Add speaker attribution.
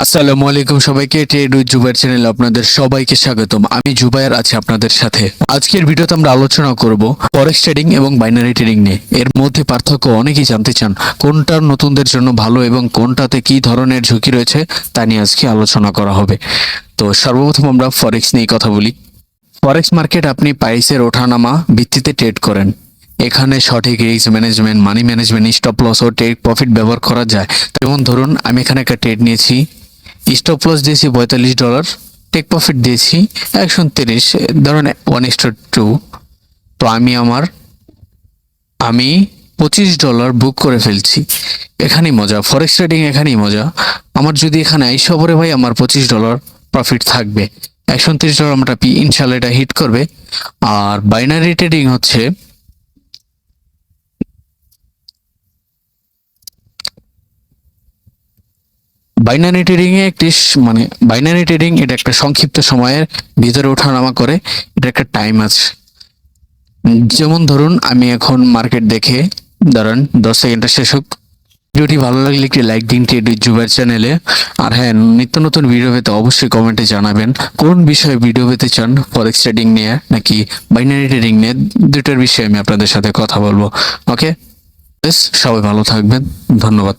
Speaker 1: আসসালামু আলাইকুম সবাইকে, ট্রেড উইথ জুবাইর চ্যানেলে আপনাদের সবাইকে স্বাগতম। আমি জুবাইর আছি আপনাদের সাথে। আজকের ভিডিওতে আমরা আলোচনা করব ফরেক্স ট্রেডিং এবং বাইনারি ট্রেডিং নিয়ে। এর মধ্যে পার্থক্য অনেকেই জানতে চান, কোনটার নতুনদের জন্য ভালো এবং কোনটাতে কি ধরনের ঝুঁকি রয়েছে তা নিয়ে আজকে আলোচনা করা হবে। তো সর্বপ্রথম আমরা ফরেক্স নিয়ে কথা বলি। ফরেক্স মার্কেট আপনি প্রাইসের ওঠানামা ভিত্তিতে ট্রেড করেন। এখানে সঠিক risk management, money management, stop loss ও টেক প্রফিট ব্যবহার করা যায়। যেমন ধরুন, আমি এখানে একটা ট্রেড নিয়েছি, স্টপ লস দিয়েছি $42, টেক প্রফিট দিয়েছি 130, ধরুন 1:2। তো আমি $25 বুক করে ফেলছি। এখানেই মজা, ফরেক্স ট্রেডিং এখানেই মজা। আমার যদি এখানে আইসা পরে ভাই, আমার $25 প্রফিট থাকবে, $130 আমরা ইনশাল্লাহ এটা হিট করবে। আর বাইনারি ট্রেডিং হচ্ছে, বাইনারি ট্রেডিং এ বাইনারি ট্রেডিং এটা একটা সংক্ষিপ্ত সময়ের ভিতরে ওঠানামা করে, এটা একটা টাইম আছে। যেমন ধরুন, আমি এখন মার্কেট দেখে ধরেন 10 সেকেন্ডটা শেষ হোক। ভিডিওটি ভালো লাগলে একটি লাইক দিন ট্রেড উইথ জুবাইর চ্যানেলে। আর হ্যাঁ, নিত্য নতুন ভিডিও পেতে অবশ্যই কমেন্টে জানাবেন কোন বিষয়ে ভিডিও পেতে চান, ফরেক্স ট্রেডিং নিয়ে নাকি বাইনারি ট্রেডিং নিয়ে। দুটোর বিষয়ে আমি আপনাদের সাথে কথা বলবো। ওকে, সবাই ভালো থাকবেন, ধন্যবাদ।